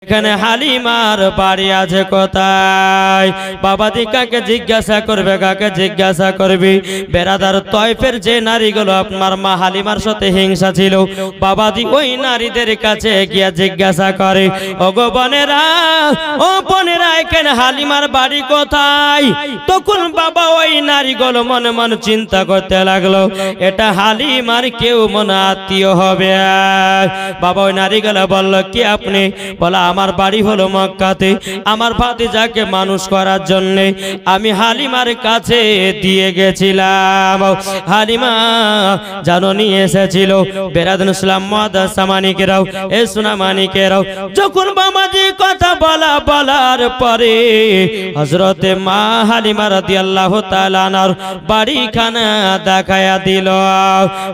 এখানে হালিমার বাড়ি আছে কোথায়? বাবাজি কাকে জিজ্ঞাসা করবে, কাকে জিজ্ঞাসা করবি? বেরাদার তয়ফের যে নারীগুলো আপনার মা হালিমার সাথে হিংসা ছিল, বাবাজি ওই নারীদের কাছে গিয়া জিজ্ঞাসা করে, ওগো বোনেরা, ও বোনেরা, এখানে হালিমার বাড়ি কোথায়? তখন বাবা ওই নারীগুলো মনে মনে চিন্তা করতে লাগলো, এটা হালিমার কেউ মনে আত্মীয় হবে। বাবা ওই নারীগুলো বলল, কি আপনি? বলা, আমার বাড়ি হলো মক্কাতে, আমার ভাতিজাকে মানুষ করার জন্য আমি হালিমার কাছে দিয়ে গেছিলাম। হালিমা জানো নিয়ে এসেছিল। বেরাদুল ইসলাম মুআদ্দাসা মানিকেরাও, এ সোনা মানিকেরাও, যখন বাবাজি কথা বলার পরে হযরতে মা হালিমা রাদিয়াল্লাহু তাআলা আনহার বাড়িখানা দেখায়া দিল।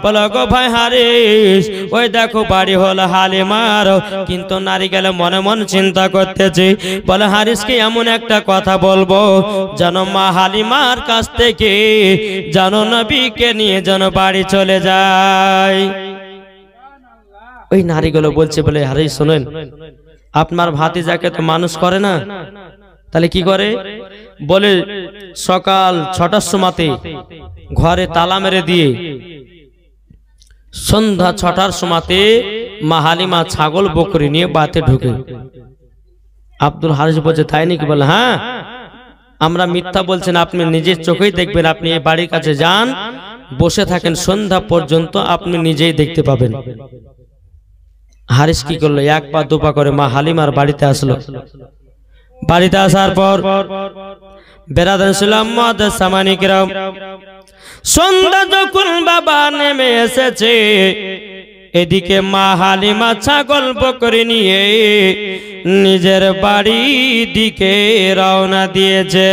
বলো গো ভাই হারিস, ওই দেখো বাড়ি হলো হালিমার। কিন্তু নারী গেলে মনে মন চিন্তা করতেছে, বলে হারিসকে এমন একটা কথা বলবো যেন মা হালিমার কাছ থেকে যেন নবীকে নিয়ে যেন বাড়ি চলে যায়। ওই নারীগুলো বলছে, বলে হারিস শোনেন, আপনার ভাতিজাকে তো মানুষ করে না, তাহলে কি করে? বলে সকাল 6টার সময়তে ঘরে তালা মেরে দিয়ে সন্ধ্যা 6টার সময়তে মা হালিমা ছাগল বকরি নিয়ে বাতে ঢুকে। আব্দুল হারিস বলছে, তাই নাকি? বলে হ্যাঁ, আমরা মিথ্যা বলছেন, আপনি নিজের চোখেই দেখবেন। আপনি এই বাড়ির কাছে যান, বসে থাকেন সন্ধ্যা পর্যন্ত, আপনি নিজেই দেখতে পাবেন। হারিস কি করলো? এক পা দুপা করে মা হালিমার বাড়িতে আসলো। বাড়িতে আসার পর বেরাদুল ইসলাম মুআদ্দাসা মানিকেরাও, সন্ধ্যা যখন বাবা নেমে এসেছে, এদিকে মা হালিমা ছাগল বকরি নিয়ে নিজের বাড়ি দিকে রওনা দিয়েছে।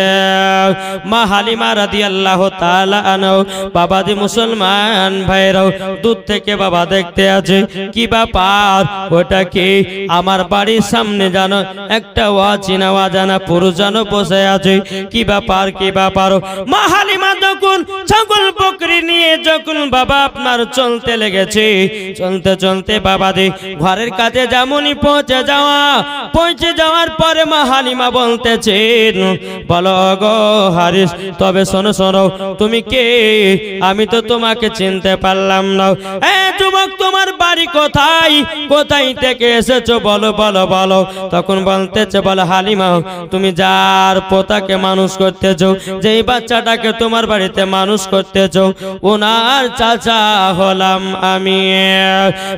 মা হালিমা রাদিয়াল্লাহু তাআলা আনহা, বাবাজি মুসলমান ভাইরাও দূর থেকে বাবা দেখতে আছে, কি ব্যাপার? ওটা কি? আমার বাড়ির সামনে জানো একটা অচেনা অজানা পুরুষ জানো বসে আছে, কি ব্যাপার, কি ব্যাপার? মা হালিমা যখন ছাগল বকরি নিয়ে যখন বাবা আপনার চলতে লেগেছে, চলতে চলতে বাবাজি ঘরের কাছে যেমনই পৌঁছে যাওয়ার পরে মা হালিমা বলতেছেন, বলো গো হারিস, তবে শোনো শোনো, তুমি কে? আমি তো তোমাকে চিনতে পারলাম না। যুবক, তোমার বাড়ি কোথায়? কোথায় থেকে এসেছো? বলো বলো বলো। তখন বলতেছে, বলো হালিমা, তুমি যার পোতাকে মানুষ করতেছো, যেই বাচ্চাটাকে তোমার বাড়িতে মানুষ করতেছো, ওনার চাচা হলাম আমি।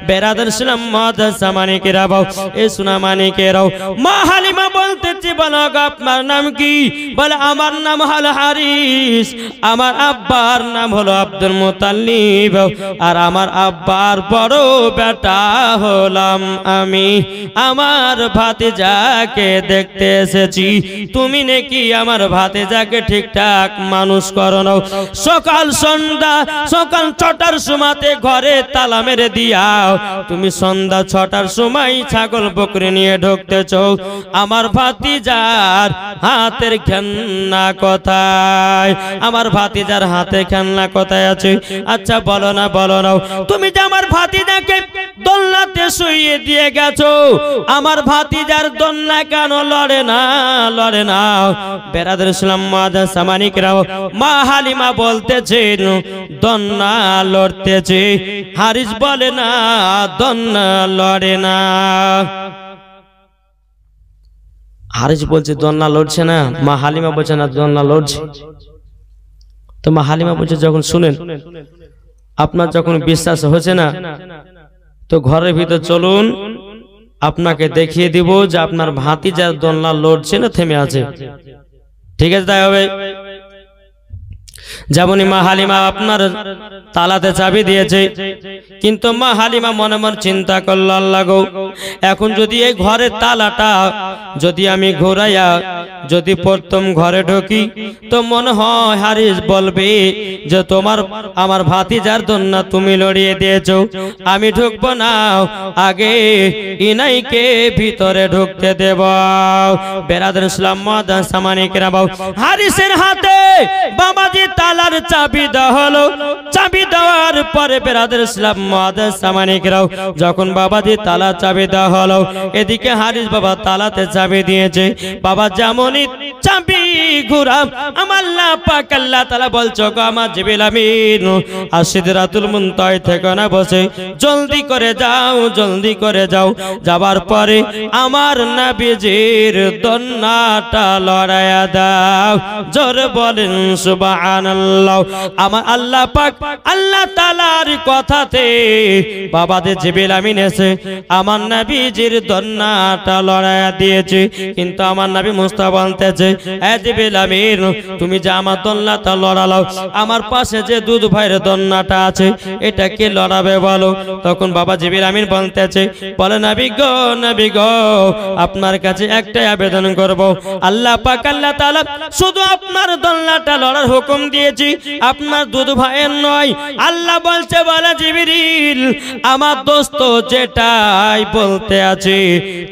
বেরাদুল ইসলাম মুআদ্দাসা মানিকেরাও, এ সোনা মানিকেরাও, মা হালিমা বলতেছে, বলো আপনার নাম কি? বলে আমার নাম হলো হারিস, আমার আব্বার নাম হলো আব্দুল মুতাল্লিব, আর আমার আব্বার বড় বেটা হলাম আমি। আমার ভাতিজাকে দেখতে এসেছি, তুমি নাকি আমার ভাতিজাকে ঠিকঠাক মানুষ করো না। সকাল সন্ধ্যা সকাল 6টার সময়তে ঘরে তালা মেরে দিয়াও, তুমি সন্ধ্যা 6টার সময় ছাগল বকরি নিয়ে ঢুকতেছ। আমার ভাতিজার হাতের খেলনা কোথায়? আমার ভাতিজার হাতে খেলনা কোথায় আছে? আচ্ছা বলো না, বলো না, তুমি যে আমার ভাতিজাকে দোলনাতে শুইয়ে দিয়ে গেছো, আমার ভাতিজার দোলনা কেন লড়ে না, লড়ে না? বেরাদুল ইসলাম মুআদ্দাসা মানিকেরাও, মা হালিমা বলতেছেন, দোলনা লড়তেছে। হারিস বলে না, দোলনা লড়ে না। হারিস বলছে দোলনা লড়ছে না, মা হালিমা বলছে না দোলনা লড়ছে। তো মা হালিমা বলছে, যখন শুনেন, আপনার যখন বিশ্বাস হচ্ছে না, তো ঘরের ভিতর চলুন, আপনাকে দেখিয়ে দিব যে আপনার ভাতিজার দোলনা লড়ছে না থেমে আছে। ঠিক আছে, তাই হবে। যেমনই মা হালিমা আপনার তালাতে চাবি দিয়েছে, কিন্তু মা হালিমা মনে মনে চিন্তা করলো, আল্লাহ গো, এখন যদি এই ঘরের তালাটা যদি আমি ঘোরাইয়া যদি প্রথম ঘরে ঢুকি তো মনে হয় হারিস বলবে যে তোমার আমার ভাতিজার দন্না তুমি লড়িয়ে দিয়েছো, আমি ঢুকবো না, আগে ইনাইকে ভিতরে ঢুকতে দেব। বেরাদার ইসলাম মাদান সামানিকেরা বাউ, হারিসের হাতে বাবাজি তালার চাবি দেওয়া হলো। চাবি দেওয়ার পরে বেরাদার ইসলাম মাদান সামানিকেরাও যখন বাবাজি তালা চাবি দেওয়া হলো, এদিকে হারিস বাবা তালাতে চাবি দিয়েছে। বাবা যেমনই চাবি ঘুরাম আমার আল্লাহ পাক আল্লাহ তাআলা বলছো গো আমার জিবরিল আমিন সিদরাতুল মুনতাহা থেকে না বসে জলদি করে যাও, জলদি করে যাও। যাবার পরে আমার নবীজির দন্নাটা লড়াইয়া দাও। জোরে বলেন সুবহানাল্লাহ। আমার আল্লাহ পাক আল্লাহ তাআলার কথাতে বাবাদের জিবরিল আমিন এসে আমার নবীজির দন্নাটা লড়াইয়া দিয়েছে। কিন্তু আমার নবী মুস্তাফা বলতেছে, এ জিবরিল আমিন তুমি যে আমার দন্নাটা লড়ালাও, আমার পাশে যে দুধ ভাইয়ের দন্নাটা আছে এটা কে লড়াবে বলো? তখন বাবা জিবরিল আমিন বলতেছে, বলে নবী গো আপনার কাছে একটাই আবেদন করব, আল্লাহ পাক আল্লাহ তাআলা শুধু আপনার দন্নাটা লড়ার হুকুম দিয়েছি, আপনার দুধ ভাইয়ের নয়। আল্লাহ বলছে বলে জিবরিল আমার দোস্ত যেটাই বলতে আছে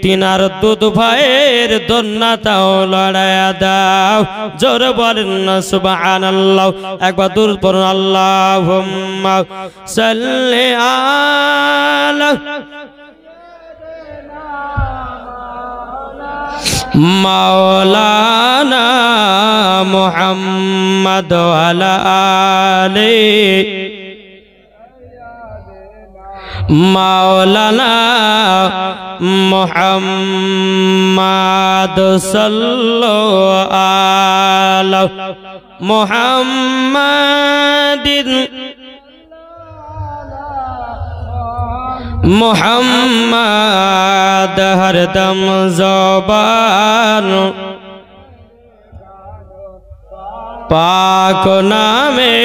তিনার দুধ ভাইয়ের দন্নাটাও লড়াইয়া দাও। জোরে বলেন না সুবহানাল্লাহ। একবার দূর পড়ুন আল্লাহুম্মা সাল্লি আলা মাওলানা মুহাম্মদ ওয়া আলি মাওলানা মুহাম্মদ সাল্লাল্লাহু আলা মুহাম্মাদিন মুহাম্মদ হরদম জবান পাক নামে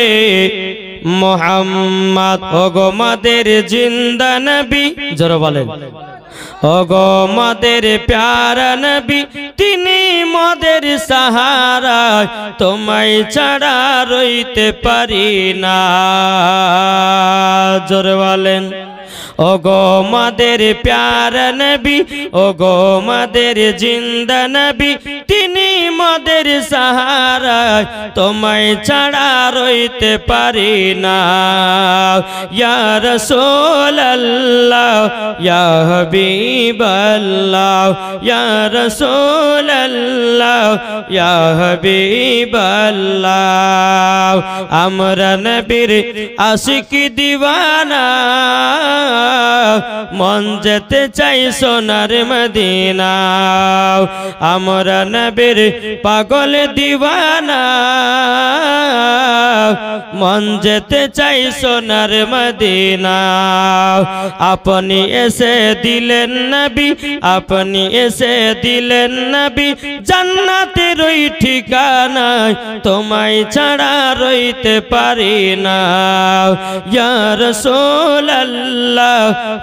মুহাম্মদ ওগো মাদের জিন্দা নবী। জোরে বলেন ওগো মাদের প্যারা নবী, তিনি মাদের সাহারা, তোমায় ছাড়া রইতে পারি না। জোরে বলেন ওগো মাদের প্যারা নবী, ওগো মাদের জিন্দা নবী, তিনি মাদের সাহারা, তোমায় ছাড়া রইতে পারি না। ইয়া রাসূলুল্লাহ ইয়া হাবিবাল্লাহ, ইয়া রাসূলুল্লাহ ইয়া হাবিবাল্লাহ, আমরা নবীর আশিক দিওয়ানা, মন যেতে চাই সোনার মদিনা। আমরা নবীর পাগল দিওয়ানা, মন যেতে চাই সোনার মদিনা। আপনি এসে দিলেন নবী, আপনি এসে দিলেন নবী, জান্নাতের ওই ঠিকানায় তোমায় ছাড়া রইতে পারি না। ইয়া রাসূলুল্লাহ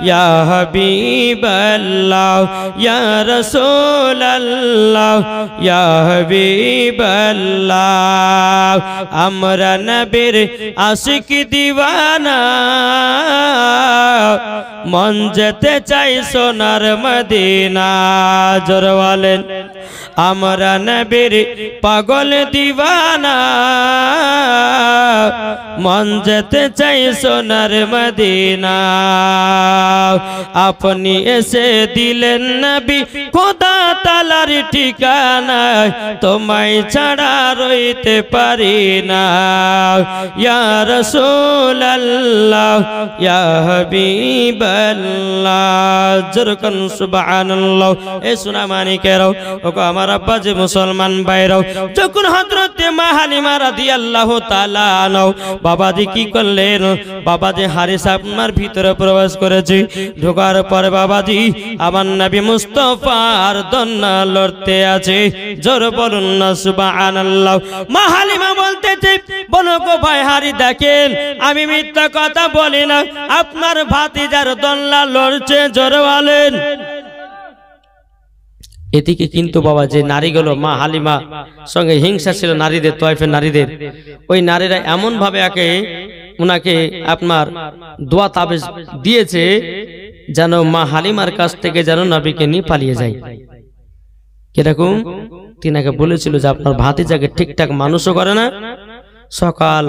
ইয়া হাবিবাল্লাহ, ইয়া রাসূলুল্লাহ ইয়া হাবিবাল্লাহ, আমরা নবীর আশিক দিওয়ানা, মন যেতে চাই সোনার মদিনা। জোরে বলেন আমরা নবীর পাগল দিওয়ানা, মন যেতে চাই সোনার মদিনা। আপনি এসে দিলেন নবী খোদা তাআলার ঠিকানায়, তোমায় ছাড়া রইতে পারি না। ইয়া রাসূলুল্লাহ ইয়া হাবিবাল্লাহ। জোরকান সুবহানাল্লাহ। এ সোনা মানিকেরাও, ওগো আমার আব্বা যে মুসলমান ভাইরাও, যখন হযরতে মা হালিমা রাদিয়াল্লাহু তাআলা আনহু বাবাজি কি করলেন, বাবাজি হারিস আপনার ভিতরে প্রবেশ করেছে। ঢোকার পরে বাবাজি আমার নবী মুস্তাফার দন্না লড়তে আছে। জোরে বলুন না সুবহানাল্লাহ। মা হালিমা বলতেছে, বলো গো ভাই হারি দেখেন আমি মিথ্যা কথা বলি না, আপনার ভাতিজার দন্না লড়ছে। জোরে বলেন এদিকে কিন্তু বাবা যে নারীগুলো মা হালিমা সঙ্গে হিংসা ছিল নারীদের, তয়েফের নারীদের, ওই নারীরা এমন ভাবে ওনাকে আপনার দোয়া তাবিজ দিয়েছে যেন মা হালিমার কাছ থেকে যেন নবীকে নিয়ে পালিয়ে যায়। কিরকম? তিনাকে বলেছিল যে আপনার ভাতিজাকে ঠিকঠাক মানুষও করে না, সকাল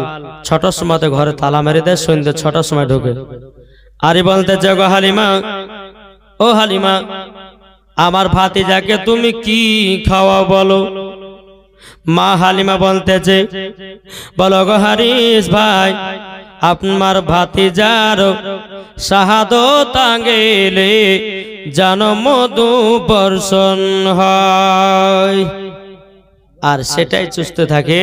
6টার সময় ঘরে তালা মেরে দেয়, সন্ধ্যে 6টার সময় ঢোকে। আরে বলতে গো হালিমা, ও হালিমা, আমার ভাতিজাকে তুমি কি খাওয়া বলো? মা হালিমা বলতেছে, বলো গো হারিস ভাই, আপনার ভাতিজার শাহাদত গেলে যেন মধু বর্ষণ হয়, আর সেটাই সুস্থ থাকে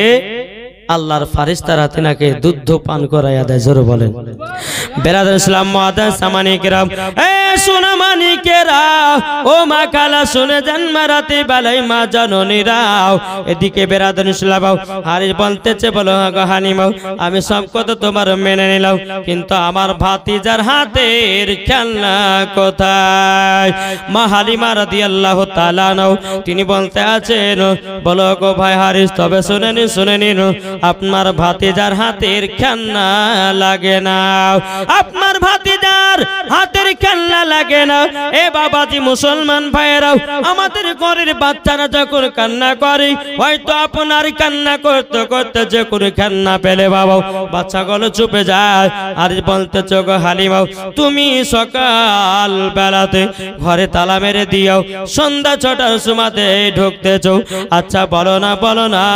আল্লাহর ফারিস্তারা তিনাকে দুধ পান করাইয়া দেয়। জোরে বলেন বেরাদার ইসলাম মুআদ্দাস সামানিকেরা, এ সোনা মানিকেরা, ও মা কালা শুনে যান মারাতে বেলায় মা জননীরাও। এদিকে বেরাদার ইসলাম হারিস বলতেছে, বলো গো হালিমা, আমি সব কথা তোমার মেনে নিলাম, কিন্তু আমার ভাতিজার হাতের খেলনা কোথায়? মা হালিমা রাদিয়াল্লাহু তাআলা আনহা তিনি বলতে আছেন, বলো গো ভাই হারিস, তবে শুনে নিন, আপনার ভাতিজার হাতের খেলনা লাগে না, আপনার ভাতিজার হাতের খেলনা লাগে না। এ বাবাজি মুসলমান ভাইয়েরাও, আমাদের ঘরের বাচ্চারা যখন কান্না করে, হয়তো আপনার কান্না করতে করতে যে কোনো খেলনা পেলে বাবা বাচ্চাগুলো চুপে যায়। আর বলতেছ গো হালিমা, তুমি সকাল বেলাতে ঘরে তালা মেরে দিও, সন্ধ্যা 6টার সময়তে ঢুকতেছ। আচ্ছা বলো না,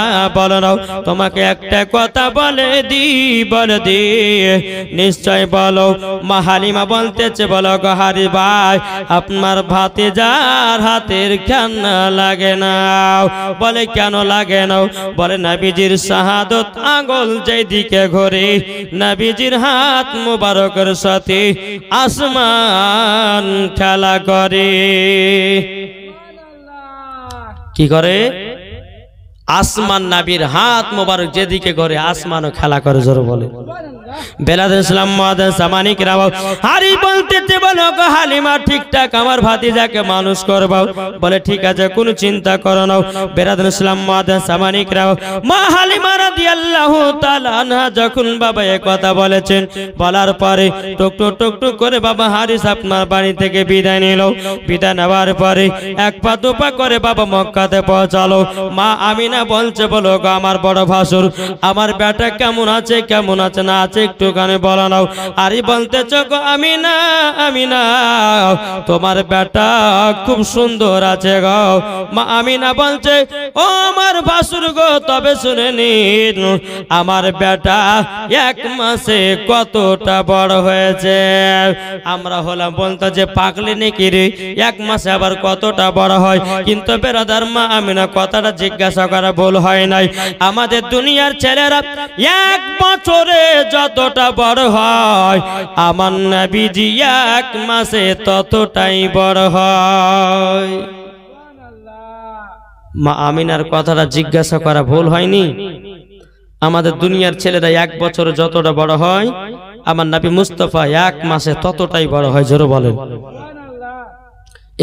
তোমাকে একটা কথা বলে দি, নিশ্চয় বলো। মা হালিমা বলতেছে, বলো গো হারি ভাই, আপনার ভাতিজার হাতের খেলনা লাগে না। বলে কেন লাগে না? বলে নবীজির শাহাদত আঙ্গুল যেদিকে ঘোরে, নবীজির হাত মুবারকের সাথে আসমান খেলা করে। কি করে? আসমান নবীর হাত মোবারক যেদিকে ঘরে আসমানও খেলা করে। জোরে বলে বেলাল ইসলাম মুআদ্দাস সামানিকেরা, হারি বলতেছে, বলো গো হালিমা, ঠিকঠাক আমার ভাতিজাকে মানুষ করবো। বলে ঠিক আছে, কোনো চিন্তা করো না। বেলাল ইসলাম মুআদ্দাস সামানিকেরা, মা হালিমা রাদিয়াল্লাহু তাআলা আনহা যখন বাবা এই কথা বলেছেন, বলার পরে টুক করে বাবা হারিস আপনার বাড়ি থেকে বিদায় নিল। বিদায় নেওয়ার পরে এক পা দুপা করে বাবা মক্কাতে পৌঁছালো। মা আমিনা বলছে, বলো গো আমার বড় ভাসুর, আমার বেটা কেমন আছে না আছে একটুখানি বলো নাও। আরে বলতেছ গো আমিনা, তোমার বেটা খুব সুন্দর আছে গো। মা আমিনা বলছে, ও আমার ভাসুর গো, তবে শুনে নিন, আমার বেটা 1 মাসে কতটা বড় হয়েছে। আমরা হলাম বলতো যে পাগলি নাকি রে, 1 মাসে আবার কতটা বড় হয়? কিন্তু বেরাদার মা আমিনা কথাটা জিজ্ঞাসা করা ভুল হয় নাই। আমাদের দুনিয়ার ছেলেরা 1 বছরে যতটা বড় হয়, আমার নবীজি 1 মাসে ততটাই বড় হয়। মা আমিনার কথাটা জিজ্ঞাসা করা ভুল হয়নি। আমাদের দুনিয়ার ছেলেরা 1 বছরে যতটা বড় হয়, আমার নবী মুস্তাফা 1 মাসে ততটাই বড় হয়। জোরে বলেন।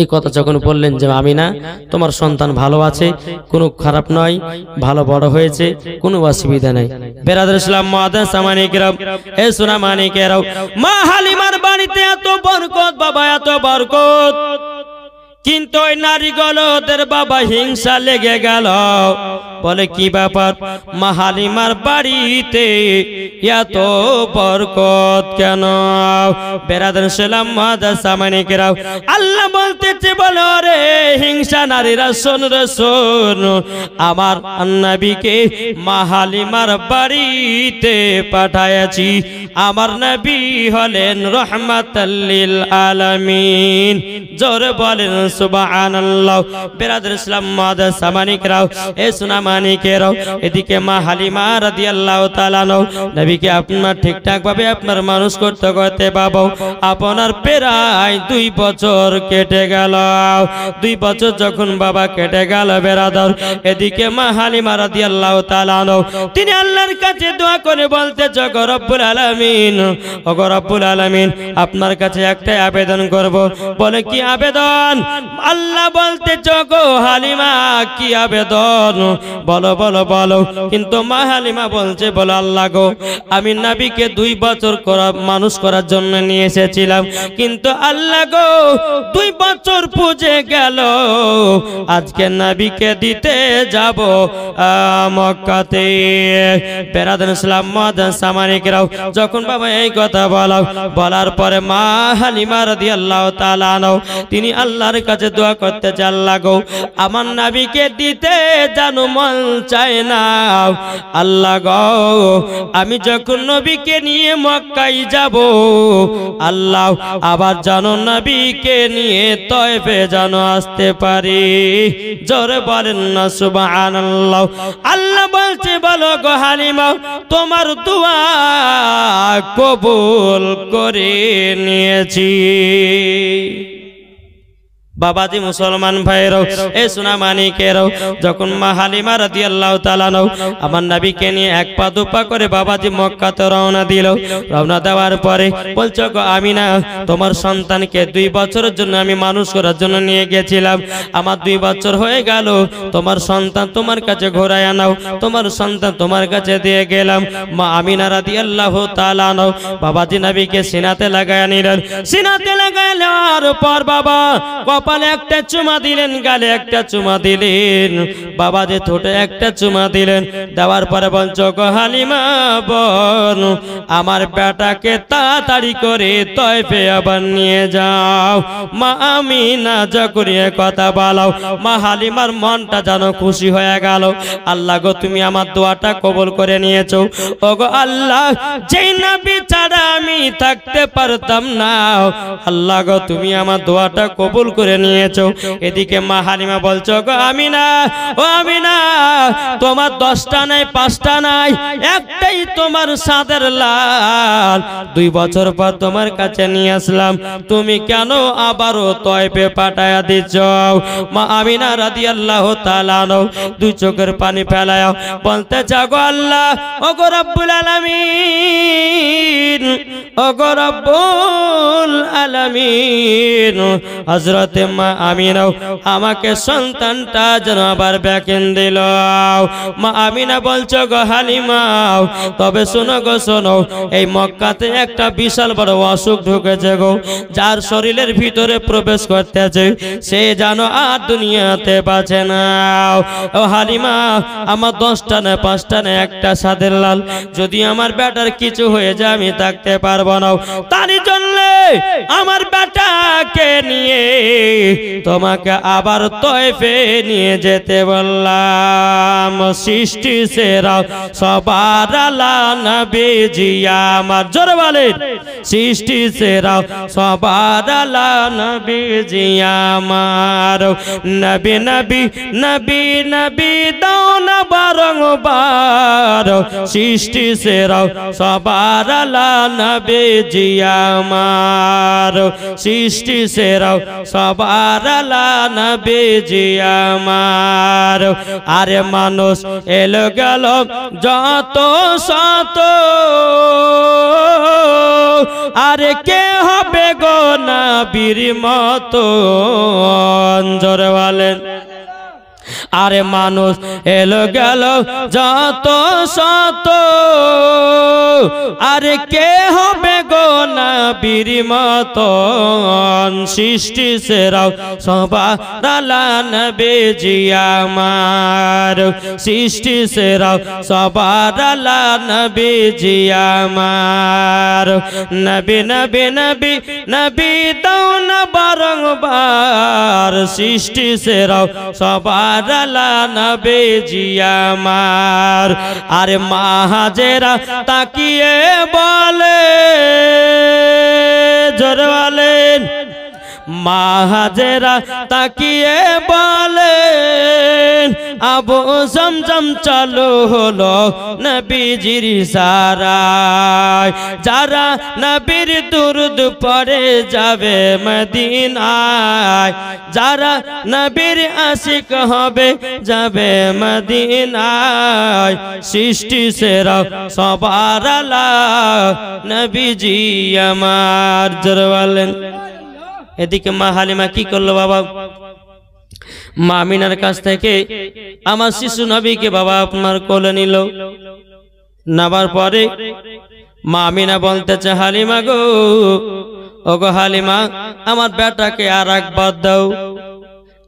এই কথা যখন বললেন যে আমিনা, তোমার সন্তান ভালো আছে, কোনো খারাপ নয়, ভালো বড় হয়েছে, কোনো অসুবিধা নাই। বেরাদার ইসলাম মুআদ্দাস সামানিকেরা, এ সোনা মানিকেরা, মা হালিমার বাড়িতে এত বরকত বাবা, এত বরকত, কিন্তু ওই নারীগুলো ওদের বাবা হিংসা লেগে গেল। বলে কি ব্যাপার, মা হালিমার বাড়িতে এত বরকত কেন? বেরাদার ইসলাম মুআদ্দাস সামানিকেরা, আল্লাহ বলতেছে, বলো রে হিংসা নারীরা, শোন রে শোন, আমার নবীকে মা হালিমার বাড়িতে পাঠাইছি। আমার নবী হলেন রাহমাতাল লিল আলামিন। জোরে বলেন সুবহানাল্লাহ। বেরাদার ইসলাম মুআদ্দাস সামানিকেরা, এ সোনা মানিকেরা, এদিকে মা হালিমা রাদিয়াল্লাহু তাআলা নবীকে আপনার ঠিকঠাক ভাবে আপনার মানুষ করতে করতে বাবা আপনার প্রায় 2 বছর কেটে গেল। 2 বছর যখন বাবা কেটে গেল বেরাদার, এদিকে মা হালিমা রাদিয়াল্লাহু তাআলা তিনি আল্লাহর কাছে দোয়া করে বলতে, গো রব্বুল আলামিন, ও গো রব্বুল আলামিন, আপনার কাছে একটাই আবেদন করব। বলে কি আবেদন? আল্লাহ বলতে জগো হালিমা কি আবেদন বলো বলো বলো। কিন্তু মা হালিমা বলছে বলো আল্লাহ গো আমি নবীকে 2 বছর মানুষ করার জন্য নিয়ে এসেছিলাম, কিন্তু আল্লাহ গো 2 বছর পুজে গেল, আজকে নবীকে দিতে যাব মক্কাতে। বেরাদান ইসলাম মাদান সামানিকরাও যখন বাবা এই কথা বলার পরে মা হালিমা রাদিয়াল্লাহু তাআলা আনহু তিনি আল্লাহর কাছে দোয়া করতে চান, আল্লাহ গো আমার নবীকে দিতে জানো মন চায় না, আল্লাহ গো আমি যখন নবীকে নিয়ে মক্কায় যাব আল্লাহ আবার জানো নবীকে নিয়ে তয়ফে জানো আসতে পারি। জোরে বলেন না সুবহানাল্লাহ। আল্লাহ বলছে বলো গো হালিমা তোমার দোয়া কবুল করে নিয়েছি। বাবাজি মুসলমান ভাইরাও এ সোনা মানিকেরাও যখন মা হালিমা রাদিয়াল্লাহু তাআলা আমার নবীকে নিয়ে 1 পা 2 পা করে বাবাজি মক্কাতে রওনা দিল। রওনা দেওয়ার পরে বলছো গো আমিনা তোমার সন্তানকে 2 বছরের জন্য আমি মানুষ করার জন্য নিয়ে গেছিলাম, আমার 2 বছর হয়ে গেল, তোমার সন্তান তোমার কাছে ঘোরায় আনাও, তোমার সন্তান তোমার কাছে দিয়ে গেলাম। মা আমিনা রাদিয়াল্লাহু তাআলা বাবাজি নবীকে সিনাতে লাগায় নিলেন। সিনাতে লাগায় নেওয়ার পর বাবা কপালে একটা চুমা দিলেন, গালে একটা চুমা দিলেন, বাবাজি ঠোঁটে একটা চুমা দিলেন। দেওয়ার পরে বলছো গো হালিমা বোন আমার বেটাকে তাড়াতাড়ি করে তয়ফে আবার নিয়ে যাও। মা আমিনা যখন কথা বলাও মা হালিমার মনটা যেন খুশি হয়ে গেল। আল্লাহ গো তুমি আমার দোয়াটা কবুল করে নিয়েছো। ও গো আল্লাহ যেই নবী ছাড়া আমি থাকতে পারতাম না, আল্লাহ গো তুমি আমার দোয়াটা কবুল করে নিয়েছো। এদিকে মা হালিমা বলছো গো আমিনা ও আমিনা তোমার 10টা নাই 5টা নাই একটাই তোমার সাদের লাল, 2 বছর পর তোমার কাছে নিয়ে আসলাম, তুমি কেন আবারও তয়ফে পাঠায়া দিচ্ছ? মা আমিনা রাদিয়াল্লাহু তাআলা 2 চোখের পানি ফেলায় বলতে চাগো আল্লাহ ও গো রব্বুল আলামিন, ও গো রব্বুল আলামিন হযরত মা আমিনা আমাকে সন্তানটা যেন আবার ব্যাকেন দিল। মা আমিনা বলছো গো হালিমা তবে শোনো গো শোনো এই মক্কাতে একটা বিশাল বড় অসুখ ঢুকেছে গো, যার শরীরের ভিতরে প্রবেশ করতেছে সে যেন আর দুনিয়াতে বাঁচে না। ও হালিমা আমার 10টা না 5টা না একটা সাদের লাল, যদি আমার বেটার কিছু হয়ে যায় আমি থাকতে পারবো না, তার জন্য আমার বেটাকে নিয়ে তোমাকে আবার তয়ফে নিয়ে যেতে বললাম। সৃষ্টি সেরা সবার আলা নবীজি আমার, জোরে বলেন সৃষ্টি সেরা সবার আলা নবীজি আমার, নবী নবী নবী নবী দাও না বারংবার, সৃষ্টি সেরা সবার আলা নবীজি আমার, সৃষ্টি সেরা সবার আলা নবীজি আমার। আরে মানুষ এলো গেল যত শত, আরে কে হবে গো নবীর মতো, জোরে বলেন। আরে মানুষ এলো গেল যত শত, আরে কে হবে গো নবীর মতন, সৃষ্টি সেরা সবার আলা নবীজি আমার, সৃষ্টি সেরা সবার আলা নবীজি আমার, নবী নবী নবী নবী দাও না বারংবার, সৃষ্টি সেরা সবার আলা নবীজি আমার। আরে মা হাজেরা তাকিয়ে বলে, জোরে বলেন মা হাজেরা তাকিয়ে বলেন আবু জমজম চালু হলো নবীজির ইশারায়, যারা নবীর দুরূদ পড়ে যাবে মদিনায়, যারা নবীর আশিক হবে যাবে মদিনায়, সৃষ্টি সেরা সবার আলা নবীজি আমার, জোরে বলেন। এদিকে মা হালিমা কি করলো বাবা, মা আমিনার কাছ থেকে আমার শিশু নবীকে বাবা আপনার কোলে নিল। নেবার পরে মা আমিনা বলতেছে, হালিমা গো, ওগো হালিমা, আমার বেটাকে আর একবার দাও।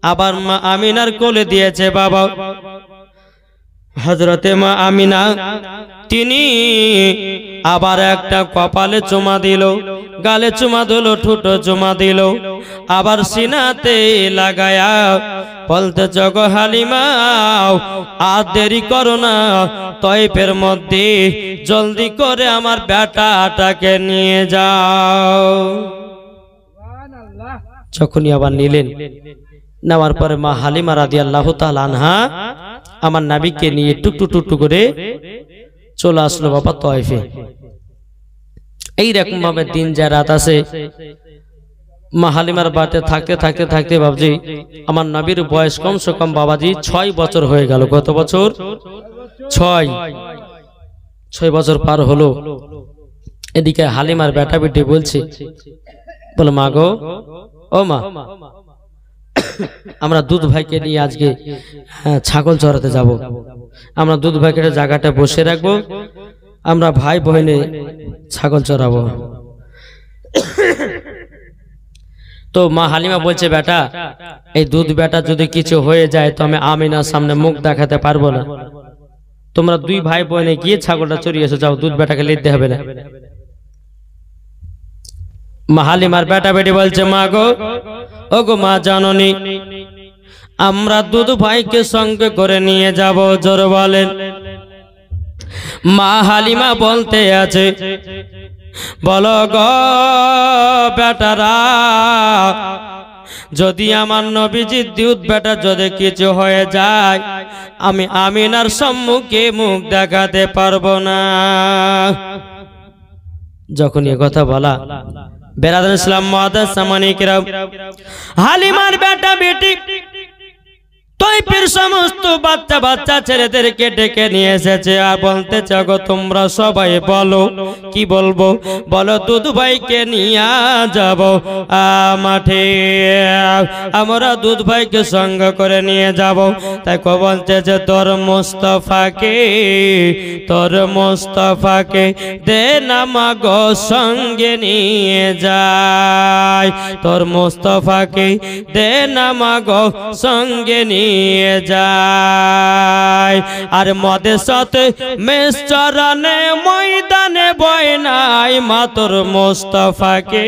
আবার মা আমিনার কোলে দিয়েছে বাবা। হযরতে মা আমিনা তিনি আবার একটা কপালে চুমা দিল, গালে চুমা দিল, ঠোঁটে চুমা দিল, আবার সিনাতে লাগায়া বলতে, গো হালিমা, আর দেরি করো না, তয়েফের মধ্যে জলদি করে আমার বেটাটাকে নিয়ে যাও। যখনই আবার নিলেন, নেওয়ার পরে মা হালিমা রাদিয়াল্লাহু তাআলা আনহা আমার নবীকে নিয়ে টুকটু টুকটু করে চলে আসলো বাবা তয়েফে। এইরকম ভাবে দিন যায় রাত আসে। মা হালিমার বাড়িতে থাকতে থাকতে থাকতে বাবাজি আমার নবীর বয়স কমসে কম বাবাজি 6 বছর হয়ে গেল। কত বছর? 6 বছর পার হলো। এদিকে হালিমার বেটা বেটি বলছে, বলে মা গো, ও মা, আমরা দুধ ভাইকে নিয়ে আজকে ছাগল চড়াতে যাব। আমরা দুধ ভাইকে জায়গাটা বসে রাখবো, আমরা ভাই বোনে ছাগল চড়াবো। তো মা হালিমা বলছে, বেটা, এই দুধ বেটা যদি কিছু হয়ে যায় তো আমি আমিনার সামনে মুখ দেখাতে পারবো না। তোমরা 2 ভাই বোনে গিয়ে ছাগলটা চড়িয়ে এসো, যাও, দুধ বেটাকে লিখতে হবে না। মা হালিমার বেটা বেটি বলছে, মা গো, ও গো মা, জাননি আমরা দুধ ভাইকে সঙ্গে করে নিয়ে যাব। জোরে বলেন। মা হালিমা বলতে আছে, বলো গো বেটারা, যদি আমার নবীজির দুধ বেটা যদি কিছু হয়ে যায়, আমি আমিনার সম্মুখে মুখ দেখাতে পারবো না। যখন এ কথা বলা, বেরাদার ইসলাম মুআদ্দাস সামানিকেরাম, হালিমার বেটা বেটি তয়ফের সমস্ত বাচ্চা বাচ্চা ছেলেদেরকে ডেকে নিয়ে এসেছে আর বলতেছে, গো তোমরা সবাই বলো, কি বলবো? বলো দুধ ভাইকে নিয়ে যাব মাঠে, আমরা দুধ ভাইকে সঙ্গ করে নিয়ে যাব। তাই কো বলতেছে, তোর মোস্তফাকে দে নামা গো সঙ্গে নিয়ে যায়, তোর মোস্তফাকে দে নামা গো সঙ্গে নিয়ে যায়। আর মদের সাথে মেষ চরানে ময়দানে বয় নাই, মাতর মোস্তফাকে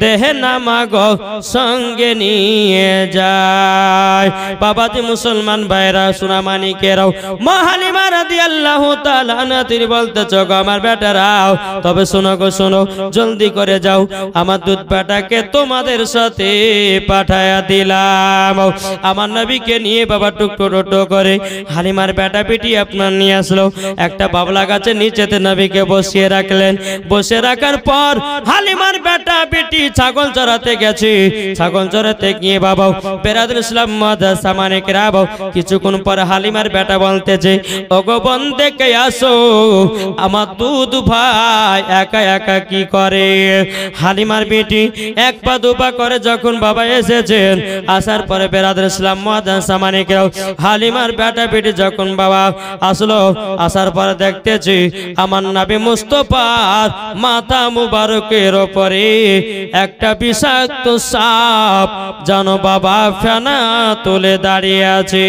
দেহ নামা গো সঙ্গে নিয়ে যায়। বাবাজি মুসলমান ভাইরা, সোনামানিকেরাও, মা হালিমা রাদিয়াল্লাহু তাআলা আনহা তিনি বলতেছ, গো আমার বেটারাও, তবে শোনো গো, শোনো, জলদি করে যাও, আমার দুধ বেটাকে তোমাদের সাথে পাঠায়া দিলাম। আমার নবীকে নিয়ে বাবা টুকটো করে হালিমার বেটা বেটি আপনার নিয়ে আসলো। একটা বাবলা গাছের নিচেতে নবীকে বসিয়ে রাখলেন। বসে রাখার পর হালিমার বেটা বেটি ছাগল চড়াতে গেছে। ছাগল চড়াতে গিয়ে বাবা বেরাদুল ইসলাম মুআদ্দাস সামানিকেরাম, কিছুক্ষণ পর হালিমার বেটা বলতেছে, ওগো বোন দেখে আসো, আমার দুধ ভাই একা একা কি করে। হালিমার বেটি 1 পা 2 পা করে যখন বাবা এসেছেন, আসার পরে বেরাদুল ইসলাম মুআদ্দাস সামানিকেরাম, হালিমার বেটা বেটি যখন বাবা আসলো, আসার পরে দেখতেছি আমার নবী মুস্তাফার মাথা মুবারকের উপরে একটা বিষাক্ত সাপ জানো বাবা ফেনা তুলে দাঁড়িয়ে আছে।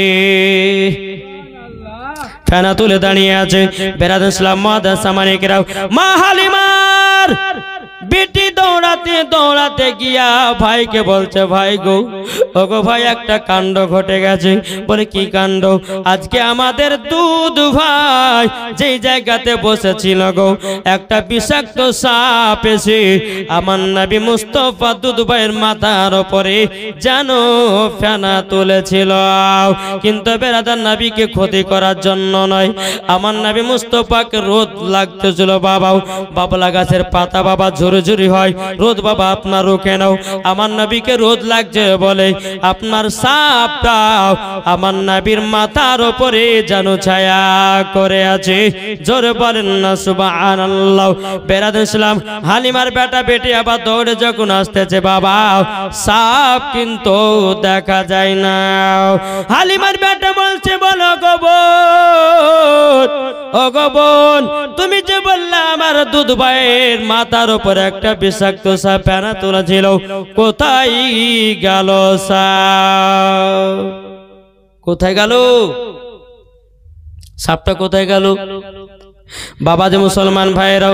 ফেনা তুলে দাঁড়িয়ে আছে। বেরাদুল ইসলাম মুআদ্দাস সামানিকেরাম, মা হালিমার বেটি দৌড়াতে দৌড়াতে গিয়া ভাইকে বলছে, ভাই গো, ওগো ভাই, একটা কাণ্ড ঘটে গেছে। বলে কি কাণ্ড? আজকে আমাদের দুধ ভাই যেই জায়গাতে বসেছিল গো, একটা বিষাক্ত সাপ এসে আমার নবী মুস্তাফা দুধ ভাইয়ের মাথার উপরে জানো ফেনা তুলেছিল। কিন্তু বেরাদার নবীকে ক্ষতি করার জন্য নয়, আমার নবী মুস্তাফাকে রোদ লাগতেছিল। বাবাও বাবলা গাছের পাতা বাবা ঝুরি ঝুরি হয়, হয়, রোদ বাবা আপনার রুখে নাও। আমার নবীকে রোদ লাগছে বলে আপনার সাপটাও আমার নবীর মাথার উপরে যেন ছায়া করে আছে। জোরে বলেন না সুবহানাল্লাহ। বেরাদুল ইসলাম হালিমার বেটা বেটি আবার দৌড়ে যখন আসতেছে, বাবা সাপ কিন্তু দেখা যায় না। হালিমার বেটা বলছে, বলো গো বোন, ও গো বোন, তুমি যে বললে আমার দুধ ভাইয়ের মাথার উপর একটা বিষাক্ত সাপ ফেনা তোলা ছিল, কোথায় গেল সাপ? কোথায় গেল সাপটা? কোথায় গেল? বাবা যে মুসলমান ভাইরাও,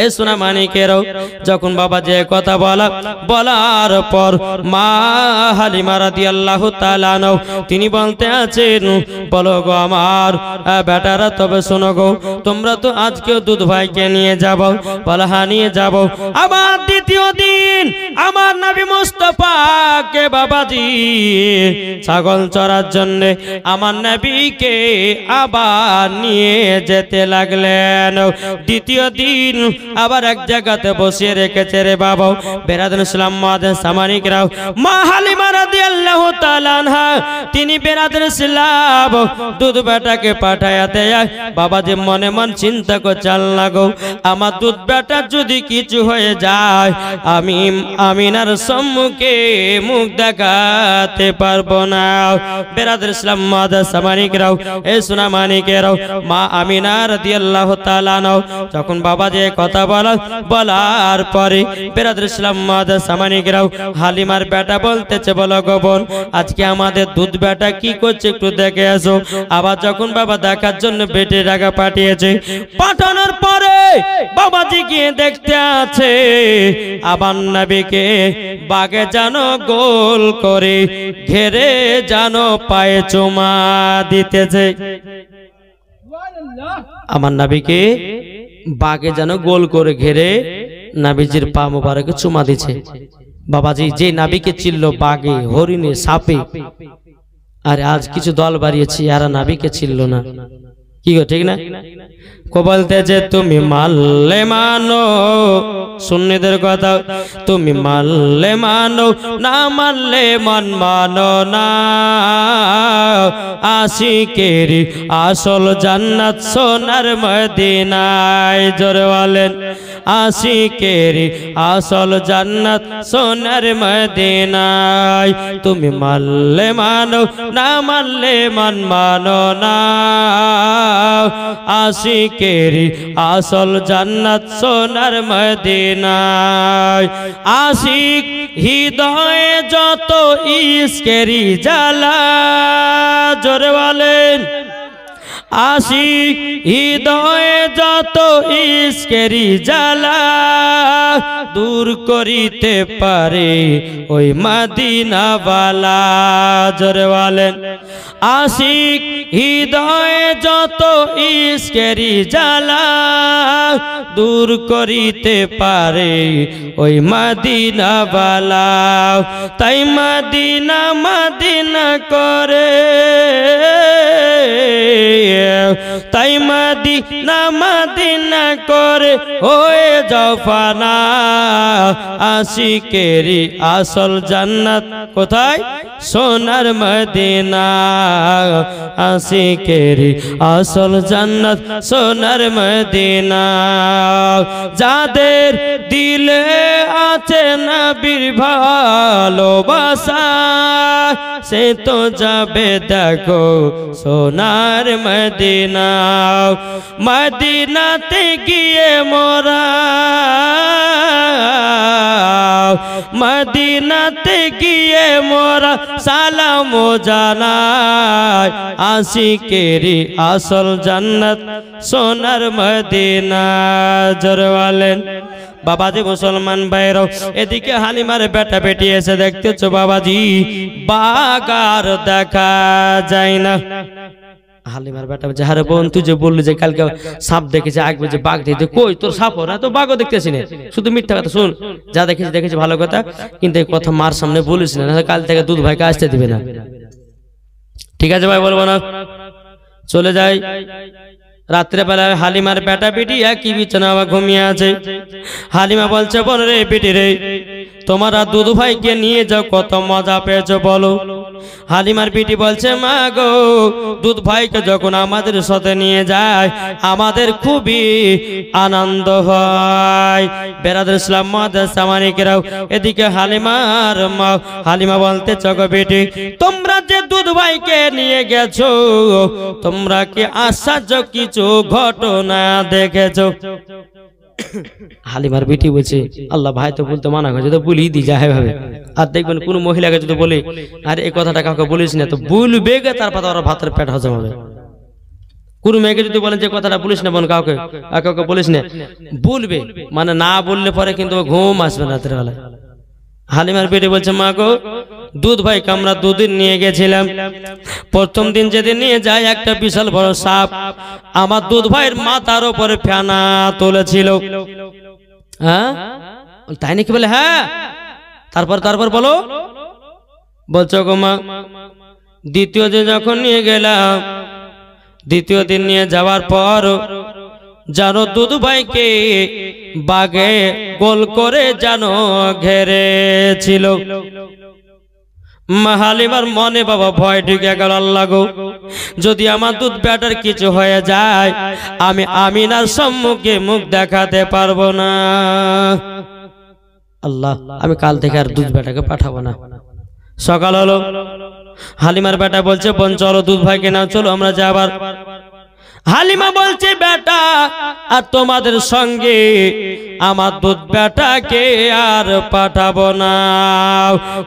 এ সোনা মানিকেরাও, যখন বাবা যে কথা বলার পর মা হালিমা রাদিয়াল্লাহু তাআলা আনহু তিনি বলতে আছেন, বলো গো আমার বেটারা, তবে শোনো গো, তোমরা তো আজকেও দুধ ভাইকে নিয়ে যাবো? বলা হ্যাঁ নিয়ে যাবো। আবার দ্বিতীয় দিন আমার নবী মুস্তাফাকে বাবাজি ছাগল চড়ার জন্য আমার নবীকে আবার নিয়ে যেতে লাগলেন। দ্বিতীয় দিন আবার এক জায়গাতে বসিয়ে রেখেছে রে বাবা। বেরাদুল ইসলাম মুআজ্জিন সামানিকরাও, মা হালিমা রাদিয়াল্লাহু তাআলা আনহা তিনি বেরাদুল ইসলাম দুধ বেটাকে পাঠায়া দেয়। বাবা যে মনে মন চিন্তা করছে, আল্লাহ গো, আমার দুধ বেটা যদি কিছু হয়ে যায় আমি আমিনার সম্মুখে মুখ দেখাতে পারবো না। বেরাদুল ইসলাম মুআজ্জিন সামানিকরাও, এ সোনা মানিকেরাও, মা আমিনা রাদিয়াল্লাহু তাআলা আনহা যখন বাবা যে কথা বলার পরে বেরাদুল ইসলাম মুআজ্জিন সামানিকরাও হালিমার বেটা বলতেছে, বলো গো বোন, আজকে আমাদের দুধ বেটা কি করছে একটু দেখে আসো। আবার যখন বাবা দেখার জন্য বেটে টাকা পাঠিয়েছে, পাঠানোর পরে বাবাজি গিয়ে দেখতে আছে আবার নবীকে বাগে জানো গোল করে ঘেরে জানো পায়ে চুমা দিতেছে। আমার নবীকে বাগে যেন গোল করে ঘেরে নবীজির পা মোবারকে চুমা দিছে। বাবাজি যে নবীকে চিনল বাগে, হরিণে, সাপে, আর আজ কিছু দল বাড়িয়েছি এরা নবীকে চিনল না। কি গো ঠিক না? কো বলতে যে তুমি মানলে মানো, সুন্নিদের কথা, তুমি মানলে মানো, না মানলে মন মানো না। আশিকের আসল জান্নাত সোনার মদিনায়। জোরে বলেন, আশিকের আসল জান্নাত সোনার মদিনায়। তুমি মানলে মানো, না মানলে মন মানো না। আশিকের আসল জান্নাত সোনার মদিনায়। আশিক হৃদয়ে যত ইশকেরি জ্বালা, জোরে বলেন, আশিক হৃদয়ে যত ইশকেরি জ্বালা দূর করিতে পারে ওই মদিনাওয়ালা। জোরে বলেন, আশিক হৃদয়ে যত ইশকেরি জ্বালা দূর করিতে পারে ওই মদিনাওয়ালা। তাই মদিনা মদিনা করে, তাই মদিনা মদিনা করে হয়ে যাও ফানা। আশিকেরি আসল জান্নাত কোথায়? সোনার মদিনা। আশিকেরি আসল জান্নাত সোনার মদিনা। যাদের দিলে আছে নবীর ভালোবাসা সে তো যাবে দেখো সোনার মদিনা। মদিনাতে গিয়ে মোরা, মদিনাতে গিয়ে মোরা সালাম জানাই। আশিকেরি আসল জান্নাত সোনার মদিনা। জোরে বলেন। বাবাজি মুসলমান ভাইরাও, এদিকে হালিমার বেটা বেটি এসে দেখতেছো বাবাজি বাগার দেখা যায় না। হালিমার বেটা বলছে, আরে বোন তুই যে বললি যে কালকে সাপ দেখেছে, আগে যে বাঘ দেখতে, কই তোর সাপ না তো বাঘও দেখতেছি না, শুধু মিথ্যা কথা। শুন, যা দেখেছি দেখেছি ভালো কথা, কিন্তু এই কথা মার সামনে বলিস না, কাল থেকে দুধ ভাইকে আসতে দিবে না। ঠিক আছে ভাই, বলবো না, চলে যাই। রাত্রে বেলায় হালিমার বেটা বেটি একই বিছানা ঘুমিয়ে আছে। হালিমা বলছে, বল রে বেটি রে, তোমরা দুধ ভাইকে নিয়ে যাও, কত মজা পেয়েছো বলো। হালিমার বেটি বলছে, মা গো, দুধ ভাইকে যখন আমাদের সাথে নিয়ে যায় আমাদের খুবই আনন্দ হয়। বেরাদর ইসলাম মাদ্রাসামানিকেরাও, এদিকে হালিমার মা, হালিমা বলতে চগো বেটি, তোমরা যে দুধ ভাইকে নিয়ে গেছো, তোমরা কি আশ্চর্য কিছু ঘটনা দেখেছো? হালিমার বেটি বলছে, আল্লাহ ভাই তো বলতে মানা করেছে, তো বলি দি যায় ভাবে। আর দেখবেন কোন মহিলাকে যদি বলে, আর এই কথাটা কাউকে বলিস না, তো বলবে গে, তারপর ওরা ভাতের পেট হজম হবে। কোন মেয়েকে যদি বলেন যে কথাটা বলিস না বোন, কাউকে কাউকে বলিস না, বলবে, মানে না বললে পরে কিন্তু ঘুম আসবে না রাতের বেলায়। হালিমার বেটি বলছে, মা গো, দুধ ভাইকে আমরা দুদিন নিয়ে গেছিলাম। প্রথম দিন যেদিন নিয়ে যায় একটা বিশাল বড় সাপ আমার দুধ ভাইয়ের মাথার উপরে ফেনা তুলেছিল। হ্যাঁ তাই নাকি? বলে হ্যাঁ। তারপর বলো। বলছো গো মা, দ্বিতীয় দিন যখন নিয়ে গেলাম, দ্বিতীয় দিন নিয়ে যাওয়ার পর জানো দুধ ভাইকে বাগে গোল করে জানো ঘেরেছিল। হালিমার মনে বাবা ভয় ঢুকে গেল, আল্লাহ গো, যদি আমার দুধ বেটার কিছু হয়ে যায় আমি আমিনার সম্মুখে মুখ দেখাতে পারবো না। আল্লাহ, আমি কাল থেকে আর দুধ বেটাকে পাঠাবো না। সকাল হলো, হালিমার বেটা বলছে, বোন চলো দুধ ভাইকে নাও, চলো আমরা যাবার। হালিমা বলছে, বেটা আর তোমাদের সঙ্গে আমার দুধ বেটাকে আর পাঠাবো না।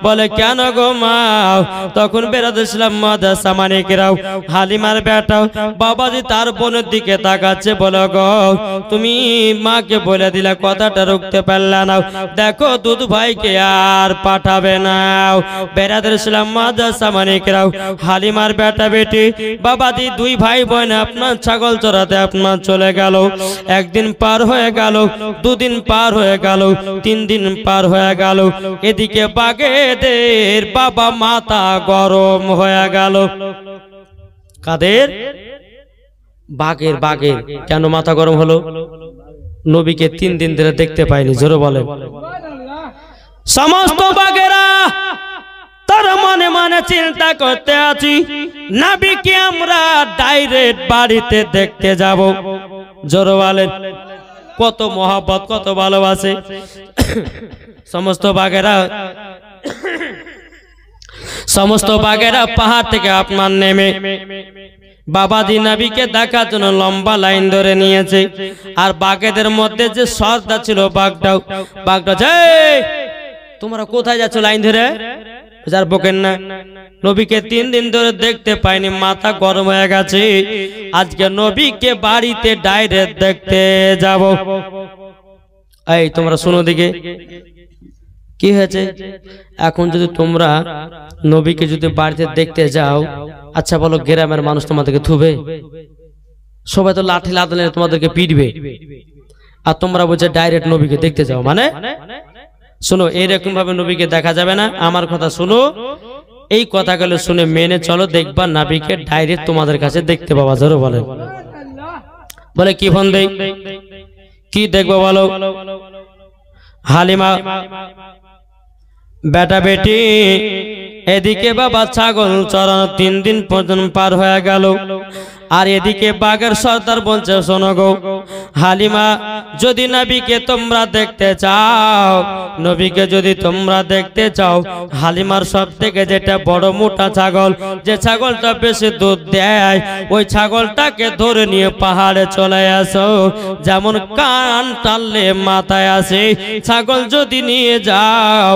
বলে কেন গো মা? তখন বেরাদুসলাম মাদ্রাসামানিকেরাও, হালিমার বেটা বাবাজি তার বোনের দিকে তাকাচ্ছে, বলো গো, তুমি মাকে বলে দিলে কথাটা রুখতে পারলে না, দেখো দুধ ভাইকে আর পাঠাবে না। বেরাদুসলাম মাদ্রাসামানিকেরাও, হালিমার বেটা বেটি বাবাজি দুই ভাই বোন আপনার ছাগল চড়াতে আপনার চলে গেল। একদিন পার হয়ে গেল, দুদিন পার হয়ে গেল, 3 দিন পার হয়ে গেল। এদিকে বাগেদের বাবা মাথা গরম হয়ে গেল। কাদের? বাগের। কেন মাথা গরম হলো? নবীকে 3 দিন ধরে দেখতে পাইনি। জোরে বলেন। সমস্ত বাগেরা তার মনে মনে চিন্তা করতে আছি, নবীকে আমরা ডাইরেক্ট বাড়িতে দেখতে যাব। জোরে বলেন। কত মহব্বত, কত ভালোবাসে সমস্ত বাগেরা পাহাড় থেকে আপনার নেমে বাবাজি নবীকে দেখার জন্য লম্বা লাইন ধরে নিয়েছে। আর বাগেদের মধ্যে যে সর্দার ছিল, বাগটা, তোমরা কোথায় যাচ্ছ লাইন ধরে? যার বকেন না, নবীকে 3 দিন ধরে দেখতে পাইনি, মাথা গরম হয়ে গেছে, আজকে নবীকে বাড়িতে ডাইরেক্ট দেখতে যাব। এই তোমরা শুনো দিকে, কি হয়েছে? এখন যদি তোমরা নবীকে যদি বাড়িতে দেখতে যাও, আচ্ছা বলো, গ্রামের মানুষ তোমাদেরকে থুবে? সবাই তো লাঠি লাদলে তোমাদেরকে পিটবে। আর তোমরা বলছো ডাইরেক্ট নবীকে দেখতে যাও, মানে শোনো, এইরকম ভাবে নবীকে দেখা যাবে না। আমার কথা শুনো, এই কথাগুলো শুনে মেনে চলো, দেখবা নবীকে ডাইরেক্ট তোমাদের কাছে দেখতে পাওয়া যাবে। বলে বলে কি ফোন দেই, কি দেখবো বলো? হালিমা বেটা বেটি এদিকে বাবা ছাগল চড়ানো 3 দিন পর্যন্ত পার হয়ে গেল। আর এদিকে বাগের সর্দার বলছে, শোনো গো হালিমা, যদি নবীকে তোমরা দেখতে চাও, নবীকে যদি তোমরা দেখতে চাও, হালিমার সব থেকে যেটা বড় মোটা ছাগল, যে ছাগলটা বেশি দুধ দেয়, ওই ছাগলটাকে ধরে নিয়ে পাহাড়ে চলে আসো। যেমন কান টানলে মাথায় আসে, ছাগল যদি নিয়ে যাও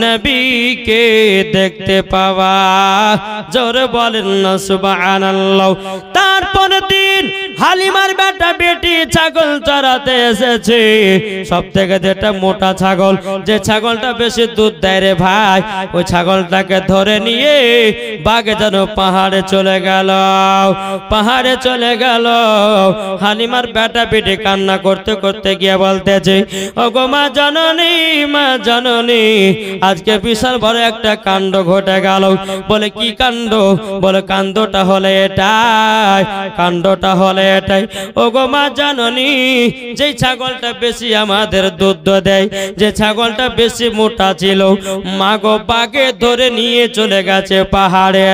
নবীকে দেখতে পাওয়া। জোরে বলেন না সুবহানাল্লাহ। তারপরের দিন হালিমার বেটা বেটি ছাগল চড়াতে এসেছে। সব থেকে যেটা মোটা ছাগল, যে ছাগলটা বেশি দুধ দেয় রে ভাই, ওই ছাগলটাকে ধরে নিয়ে বাগে যেন পাহাড়ে চলে গেল। হালিমার বেটা বেটি কান্না করতে করতে গিয়ে বলতেছে, ওগো মা জননী, আজকে বিশাল বড় একটা কাণ্ড ঘটে গেল। বলে কি কাণ্ড? বলে কাণ্ডটা হলে এটাই, কাণ্ডটা হলে এটাই, ও গো মা জাননী, যে ছাগলটা বেশি আমাদের দুধ দেয়, যে ছাগলটা বেশি মোটা ছিল, মা গো বাগে ধরে নিয়ে চলে গেছে পাহাড়ে,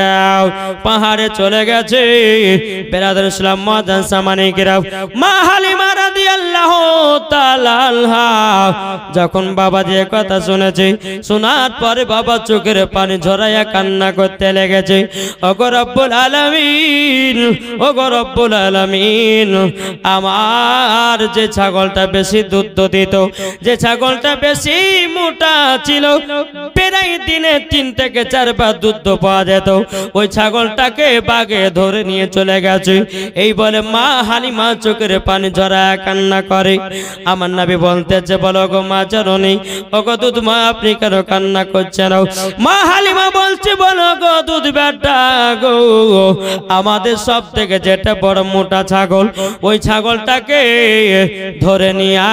পাহাড়ে চলে গেছে। বেরাদর ইসলাম মুআজ্জান সামানিকেরা, মা হালিমা রাদিয়াল্লাহু তাআলা আনহা যখন বাবা যে কথা শুনেছে, শোনার পরে বাবা চোখের পানি ঝরাইয়া কান্না করতে লেগেছে। ওগো রব্বুল আলামিন, ওগো রব্বুল আলামিন, আমার যে ছাগলটা বেশি দুধ দিত, যে ছাগলটা বেশি মোটা ছিল, প্রায় দিনে 3 থেকে 4 বার দুধ পাওয়া যেত, ওই ছাগলটাকে বাগে ধরে নিয়ে চলে গেছে। এই বলে মা হালিমা চোখের পানি ঝরাইয়া কান্না করে। আমার নবী বলতেছে, বলো গো মা জাননী, ওগো দুধ মা আপনি কেন কান্না করছেন? মা হালিমা বলছে, বলো গো দুধ বেটা গো, আমাদের সব থেকে যেটা বড় মোটা ছাগল, ওই ছাগলটাকে ধরে নিয়ে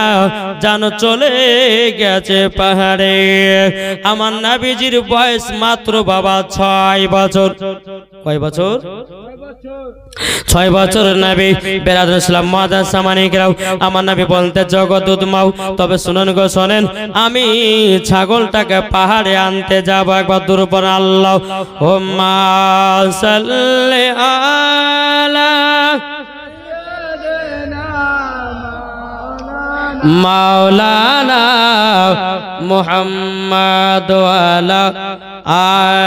জানো চলে গেছে পাহাড়ে। আমার নবীজির বয়স মাত্র বাবা 6 বছর। কয় বছর? 6 বছর নবী। বেরাদর ইসলাম মুআজ্জান সামানিকেরা, আমার নবী বলতে, জগৎ দুধ মাও, তবে শুনুন গো শোনেন, আমি ছাগলটাকে পাহাড়ে আনতে যাব। একবার দূর পর আল্লাহুম্মা সাল্লি আলা মাওলানা মুহাম্মাদ ওয়ালা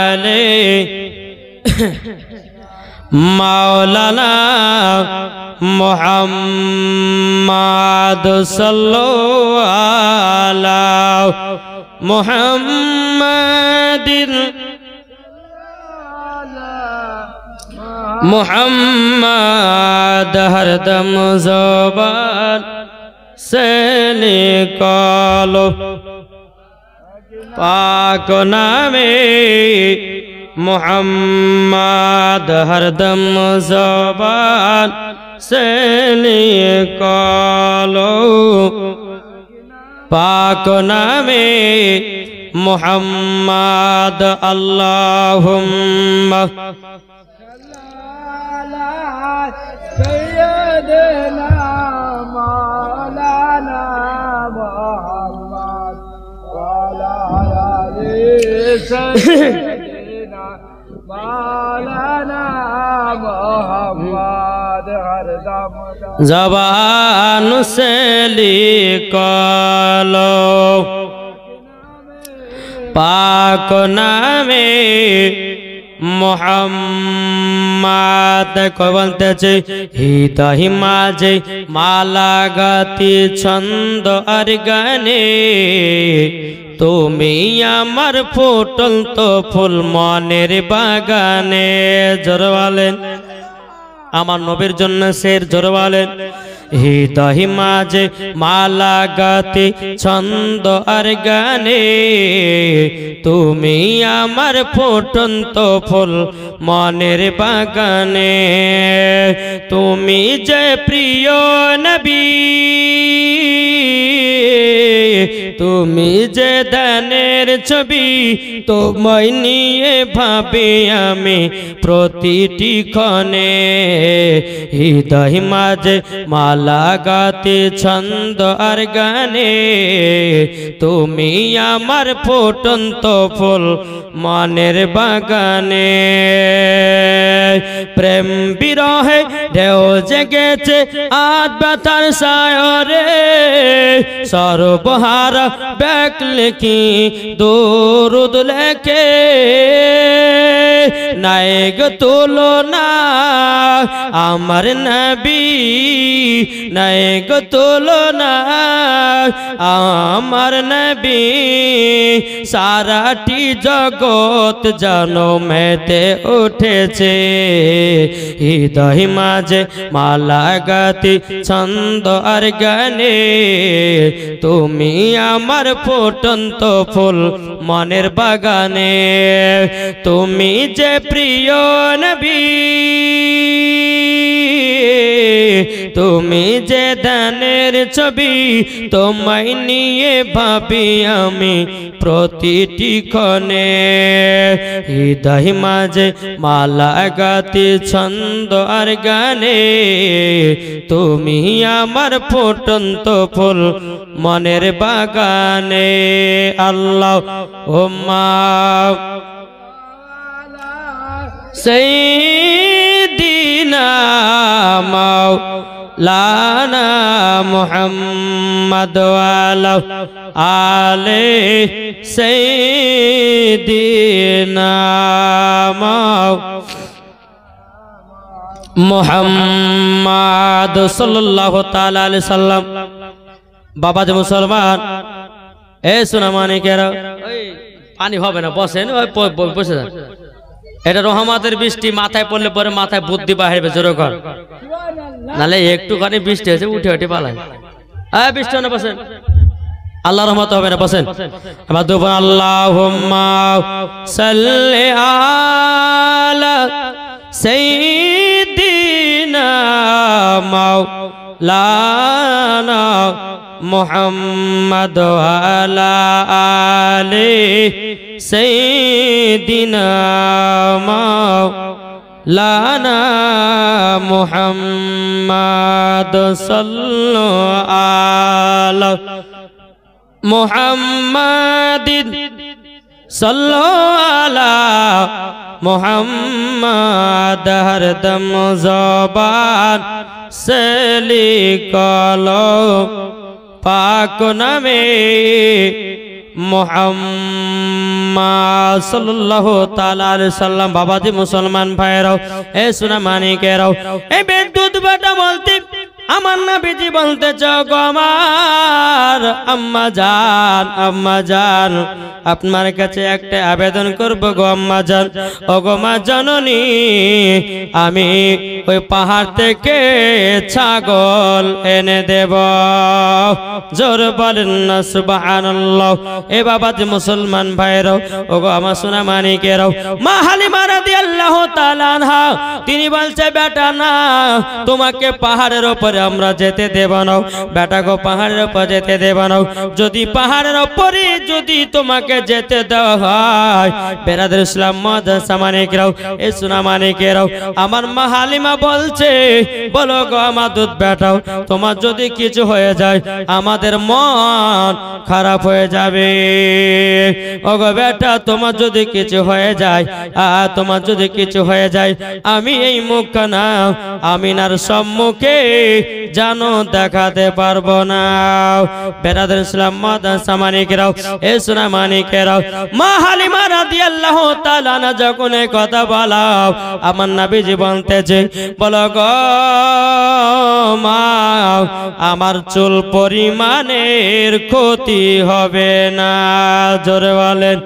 আলি মাওলানা মুহাম্মাদ সাল্লাল্লাহু আলা মুহাম্মাদিন মুহাম্মাদ হরদম জবান से निकालो पाक नामे मुहम्मद हरदम ज़बान से निकालो पाक नामे मुहम्मद अल्लाहुम्मा सय्यदना ज़बान से लिखलो पाक नामे मुहम्मद को बोलते हृदय माझे माला गाती छंद और गाने তুমি আমার ফুটন্ত ফুল মনের বাগানে। জোরে বলেন, আমার নবীর জন্য শের। জোরে বলেন, হৃদয় মাঝে মালা গাতে ছন্দ আর গানে, তুমি আমার ফুটন্ত ফুল মনের বাগানে। তুমি যে প্রিয় নবী, তুমি যে দানের ছবি, তোমায় নিয়ে ভাবি আমি প্রতিটি ক্ষণে। হৃদয় মাঝে মালা গাতে ছন্দ আর গানে, তুমি আমার ফুটন্ত ফুল মনের বাগানে। প্রেম বিরহে ঢেউ জেগেছে আজ ব্যথার সায়রে, সর্বহারা ব্যাক লিখি দরুদ লেখে, নায়েক তুলনা আমার নবী, নায়েক তুলনা আমার নবী, সারাটি জগৎ জনমেতে উঠেছে। হৃদয় মাঝে মালা গাতি ছন্দ আর গানে, তুমি আমার ফুটন্ত ফুল মনের বাগানে। তুমি যে প্রিয় নবী, তুমি যে ধ্যানের ছবি, তোমায় নিয়ে ভাবি আমি প্রতিটি ক্ষণে। হৃদয় মাঝে মালা গাতি ছন্দ আর গানে, তুমি আমার ফুটন্ত ফুল মনের বাগানে। আল্লাহ ওম্মা সাইয়্যিদিনা মাওলানা মুহাম্মদ ওয়ালা আলে সাইয়্যিদিনা মুহাম্মদ সাল্লাল্লাহু তাআলা আলাইহি সাল্লাম। বাবা যে মুসলমান, এ সোনা মানিকেরা, পানি হবে না, বসেন, বসে যান। এটা রহমতের বৃষ্টি, মাথায় পড়লে পরে মাথায় বুদ্ধি বাহিরবে, জোরে কর, নালে একটুখানি বৃষ্টি হয়েছে উঠে উঠে পালায়। বৃষ্টি না, বসেন, আল্লাহ রহমত হবে না, বসেন। এবার দুপুর আল্লাহুম্মা সাল্লি আলা সাইয়্যিদিনা মাওলানা মুহাম্মদ ওয়ালা আলে সাইয়্যিদিনা মাওলানা মুহাম্মদ সাল্লাল্লাহু আলা মুহাম্মাদিন সাল্লাল্লাহু আলা মুহাম্মাদ। হরদম জবান সে লিখলো পাক নামে মুহাম্মদ সাল্লাল্লাহু তাআলা আলাইহি সাল্লাম। বাবাজি মুসলমান ভাইরাও, এ সোনা মানিকেরাও, এই বিদ্যুৎ বেটা বলতে আমার নবীজি বলতে চাও গো আমার আম্মা জান, আম্মা জান, আপনার কাছে একটা আবেদন করব গো আম্মা জান। ও গো মা জননী, আমি ওই পাহাড় থেকে ছাগল এনে দেব, জোর বলেন না সুবহানাল্লাহ। এ বাবাজি মুসলমান ভাইরাও, ও গো আমার সোনা মানিকেরাও, মা হালিমা রাদিয়াল্লাহু তাআলা আনহা তিনি বলছে বেটা না, তোমাকে পাহাড়ের উপরে আমরা যেতে দেব না, বেটা গো পাহাড়ের উপর যেতে দেব না। যদি পাহাড়ের উপরে যদি তোমাকে যেতে দেওয়া হয়, বেরাদর ইসলাম মাদ্রাসা মানিকেরাও, এ সোনা মানিকেরাও, আমার মা হালিমা বলছে বলো গো আমার দুধ বেটাও, তোমার যদি কিছু হয়ে যায় আমাদের মন খারাপ হয়ে যাবে। ও গো বেটা, তোমার যদি কিছু হয়ে যায়, তোমার যদি কিছু হয়ে যায়, আমি এই মুখখানা আমিনার সম্মুখে জানো দেখাতে পারবো না। বেরাদর ইসলাম মাদ্রাসা মানিকেরাও, এ সোনা মানিকেরাও, মা হালিমা রাদিয়াল্লাহু তাআলা আনহা যখন এই কথা বলাও, আমার নবীজি বলতেছে বলো গো মা, আমার চুল পরিমাণের ক্ষতি হবে না, জোরে বলেন।